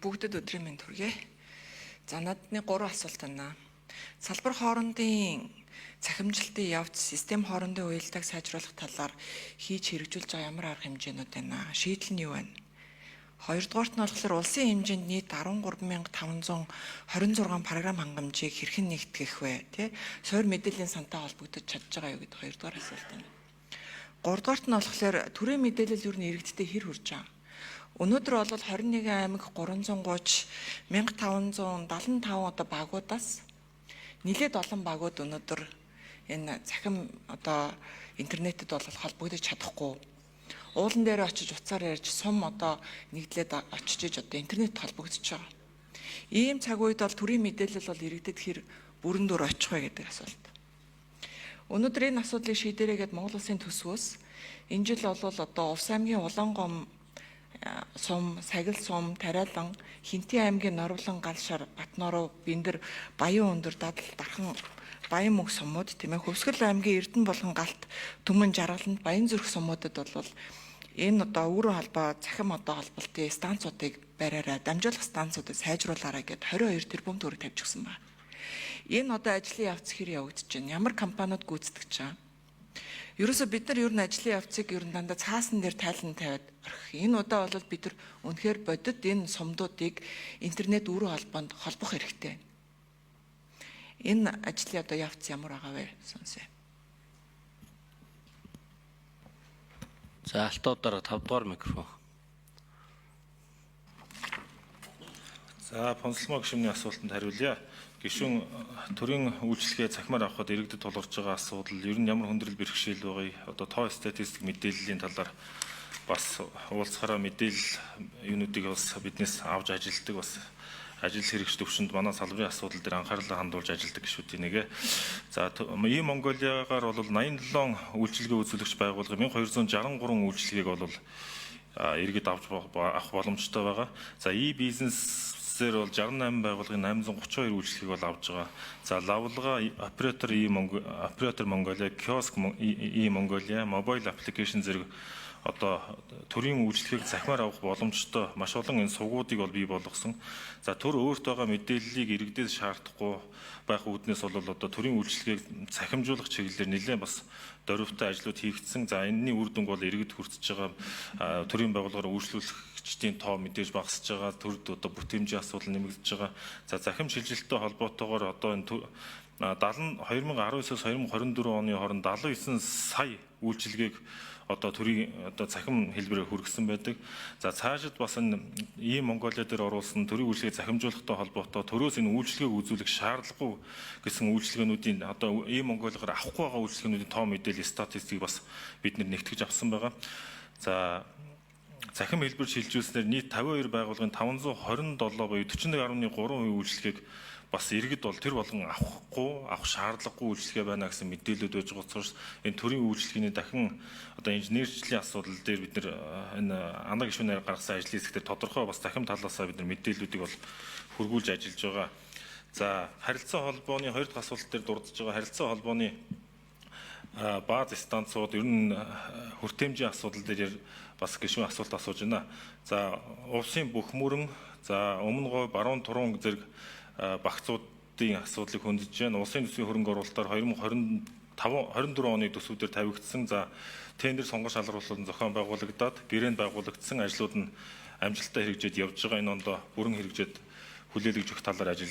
Бүгдэд өдрийн мэнд хүргэе. За надны 3 асуулт байна. Салбар хоорондын цахимжилтын явц систем хоорондын уялдааг сайжруулах талаар хийж хэрэгжүүлж байгаа ямар арга хэмжээнүүд байна? Шийдэл нь юу байна? Хоёрдугаарт нь болохоор улсын хэмжээнд нийт 13526 програм хангамжийг хэрхэн нэгтгэх вэ? Суур мэдээллийн сантай холбогдож чадж байгаа юу гэдэг хоёрдугаар асуулт байна. Гуравдугаарт нь болохоор төрийн мэдээлэл юу нэрэгдтэй хэр хүрч байгаа? Өнөөдөр бол 21 аймаг 330 1575 одоо багуудаас нэлээд олон багууд өнөөдөр энэ цахим одоо интернетэд бол холбогдож чадахгүй. Уулан дээр очиж уцаар ярьж сум одоо нэгдлээд очиж одоо интернет холбогдож байгаа. Ийм цаг үед бол төрийн мэдээлэл бол иргэдэд хэр бүрэн дүр очих вэ гэдэг асуулт. Өнөөдөр энэ асуудлыг шийдэрээгээд Монгол Улсын төсвөөс энэ жил бол одоо Увс аймгийн Улаангом сум, Сагил сум, Тариалан, Хинтээ аймгийн Норовлон, Галшар, Батноров, Бэндэр, Баян өндөр, Дадал, Дархан, Баян мөнх сумууд тийм ээ. Хөвсгөл аймгийн Эрдэнэ болон Галт, Түмэн, Жаргаланд, Баян зүрх сумуудад бол энэ одоо өөрөөр холбоо цахим одоо холболтын станцуудыг бариараа дамжуулах станцуудыг сайжруулаарай гэд 22 тэрбум төгрөг тавьчихсан байна. Энэ одоо ажлын явц хэр явагдаж байна? Ямар компаниуд гүйцэтгэж байгаа? Ерөөсө бид нар ер нь ажлын явцыг ер нь дандаа цаасан дээр тайлан тавиад орхих. Энэ удаа бол бид нар үнэхээр бодит энэ сумдуудыг интернет өрөө холбоонд холбох хэрэгтэй. Энэ ажлын одоо явц ямар байгаа вэ? Сонсъё. За алтууд дараа 5 дугаар микрофон. За Понслмоо гишүүний асуултанд хариулъя. Гишүүн төрийн үйлчлэгээ цахимаар авахд иргэдэд тулгарч байгаа асуудал ер нь ямар хүндрэл бэрхшээл байгааг одоо тоо статистик мэдээллийн талаар бас уулзахаараа мэдээлэл юунуудыг бас биднээс авч ажилтдаг бас ажил хэрэгч төвшөнд манай салбарын асуудал дээр анхаарлаа хандуулж ажилтдаг гишүүдийн нэгэ. За ийм Монголиагаар бол 87 үйлчилгээ үзүүлэгч байгуулга 1263 үйлчилгээг бол иргэд авах боломжтой байгаа. За бизнесээр бол 68 байгууллагын 832 үйлчилгээг бол авж байгаа. За лавлага оператор Монголиа, киоск Монголиа, мобайл аппликейшн зэрэг одоо төрийн үйлчлэгийг захимаар авах боломжтой маш олон энэ сувгуудыг бол бий болгосон. За төр өөртөө байгаа мэдээллийг иргэдээс шаардахгүй байх үүднээс бол одоо төрийн үйлчлэгийг цахимжуулах чиглэлээр нэлээд бас дөрвөлтэй ажлууд хийгдсэн. За энэний үр дүнг бол иргэд хүртэж байгаа төрийн байгууллагаар үйлчлүүлэгчдийн тоо мэдээж багасж байгаа. Төрд одоо бүтээмжийн асуудал нэмэгдэж байгаа. За захим шилжилттэй холбоотойгоор одоо энэ 2019-с 2024 оны хооронд 79 сая үйлчилгээг одоо төрийн одоо цахим хэлбэрээр хүргэсэн байдаг. За цаашид бас энэ ийм Монголиа дээр оруулсан төрийн үйлчлэгийг захимжуулахтай холбоотой төрөөс энэ үйлчлэгийг үзүүлэх шаардлагагүй гэсэн үйлчлэгээнүүдийн одоо ийм Монголигаар авахгүй байгаа үйлчлэгээнүүдийн тоо мэдээлэл статистикийг бас бид нэгтгэж авсан байгаа. За цахим хэлбэр шилжүүлснээр нийт 52 байгууллагын 527 буюу 41.3% үйлчлэгийг бас иргэд бол тэр болгон авах шаардлагагүй үйлчлэгээ байна гэсэн мэдээлэлүүд байж байгаа учраас энэ төрийн үйлчлэгээний дахин одоо инженерчлэлийн асуудал дээр бид нар энэ анда гишүүнээр гаргасан ажлын хэсгээр тодорхой бас дахин талаасаа бид нар мэдээллүүдийг бол хөргүүлж ажиллаж байгаа. За харилцаа холбооны хоёр дахь асуулт дээр дурдж байгаа харилцаа холбооны бааз станцууд ер нь хүртээмжийн асуудал дээр бас гишүүн асуулт асууж байна. За улсын бүх мөрөн, за өмнө гой, баруун турун зэрэг багцуудын асуудлыг хөндөж байна. Улсын төсвийн хөрөнгө оруулалтаар 2024 оны төсвүүдээр тавигдсан. За тендер сонгох шалгаруулалтын зохион байгуулагдаад гэрээнд байгуулагдсан ажлууд нь амжилттай хэрэгжээд явж байгаа. Энэ ондоо бүрэн хэрэгжээд хүлээлгэж өгөх талаар ажил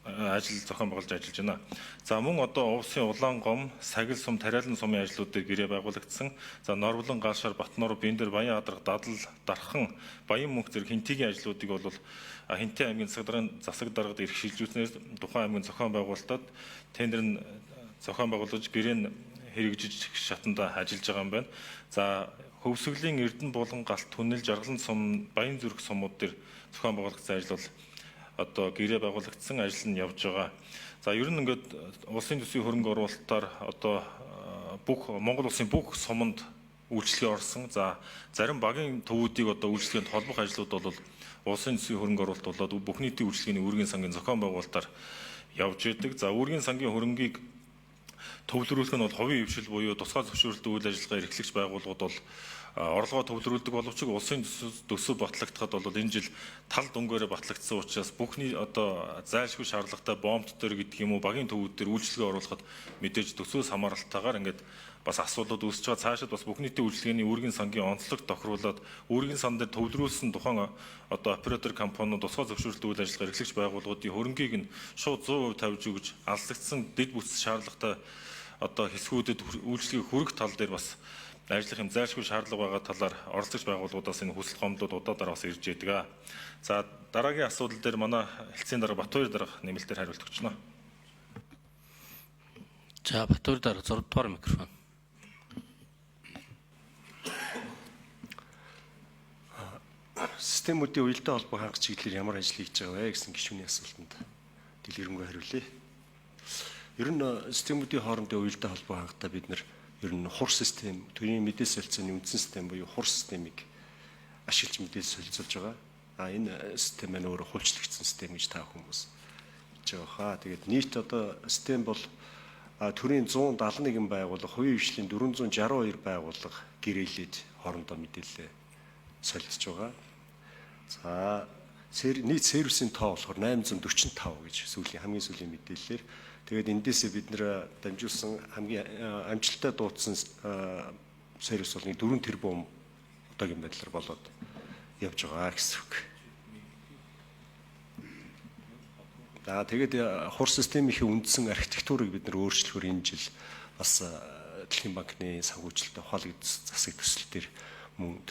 зохион байгуулж ажиллаж байна. За мөн одоо Увсын Улаангом, Сагил сум, Тариалан сумын ажлууд дээр гэрээ байгуулагдсан. За Норовлон, Галшар, Батноров, Бэндэр, Баян Адрах, Дадал, Дархан, Баян мөнх зэрэг Хинтээгийн ажлуудыг бол Хинтээ аймгийн засаг даргад ирэх шилжүүлснээр тухайн аймгийн зохион байгуулалтад тендер нь зохион байгуулж гэрээ нь хэрэгжиж шатанда ажиллаж байгаа юм байна. За Хөвсгөлийн Эрдэнэ болон Галт, Түнэл, Жаргалан сум, Баян зүрх сумууд дээр зохион байгуулагдсан ажил бол одоо гэрээ байгуулагдсан ажил нь явж байгаа. За ер нь ингээд улсын төсвийн хөрөнгө оруулалтаар одоо Монгол улсын бүх суманд үйлчлэгээ орсон. За зарим багийн төвүүдийг одоо үйлчлэгээнд холбох ажлууд бол улсын төсвийн хөрөнгө оруулалт болоод бүх нийтийн үйлчлэгээний үүргийн сангийн зохион байгуулалтаар явж байдаг. За үүргийн сангийн хөрөнгийг төвлөрүүлэх нь бол хувийн хвшил буюу тусгай зөвшөөрлөлтөд үйл ажиллагаа эрхлэгч байгууллагууд бол орлогоо төвлөрүүлдэг боловч улсын төсөв батлагдахад бол энэ жил тал дүнгээр батлагдсан учраас бүхний одоо зайлшгүй шаардлагатай бомбт төр гэдэг юм уу багийн төвүүд төр үйлчлэгээ оруулахад мэдээж төсвөөс хамааралтайгаар ингээд бас асуудлууд үүсэж байгаа. Цаашид бас бүх нийтийн үйлчлэгээний үүргийн сангийн онцлог тохируулаад үүргийн сан дээр төвлөрүүлсэн тухайн одоо оператор компаниуд тусгай зөвшөөрлөлтөд үйл ажиллагаа эрхлэгч байгууллагуудын хөрөнгийг нь шууд 100% тавьж өгж алслагдсан дэд бүтц шаардлагатай одоо хэсгүүдэд үйлчлэгийг хүргэх тал дээр бас ажиллах юм зайлшгүй шаардлага байгаа талаар оролцогч байгууллагуудаас энэ хүсэл гомдлууд удаа дараа бас ирж байдаг. За дараагийн асуудал дээр манай хэлтсийн дарга Батбаяр дарга нэмэлтээр хариулт өгчнө. За Батбаяр дарга 6 дугаар микрофон. Системүүдийн уялдаа холбоо хангах чиглэлээр ямар ажил хийж байгаа вэ гэсэн гишүүний асуултанд дэлгэрэнгүй хариулъя. Ер нь системүүдийн хоорондын уялдаа холбоо хангахтаа бид нэр ер нь хур систем, төрийн мэдээлэл солилцооны үндсэн систем буюу хур системийг ашиглаж мэдээлэл солилцуулж байгаа. Энэ систем маань өөрөө хулчлагдсан систем гэж та хүмүүс хэлж байгаа хаа. Тэгээд нийт одоо систем бол төрийн 171 байгууллага, хувийн хвшлийн 462 байгууллага гэрээлээд хоорондоо мэдээлэл солилцож байгаа. За нийт сервисийн тоо болохоор 845 гэж хамгийн сүүлийн мэдээллээр. Тэгээд эндээсээ бид нэр дамжуулсан хамгийн амжилттай дуудсан сервис бол 4 тэрбум одоогийн байдлаар болоод явж байгаа гэсэн үг. За тэгээд хур системийн үндсэн архитектурыг бид нэр өөрчлөхөөр энэ жил бас Дэлхийн банкны санхүүжилтөд ухаалаг засаг төсөл төр мөн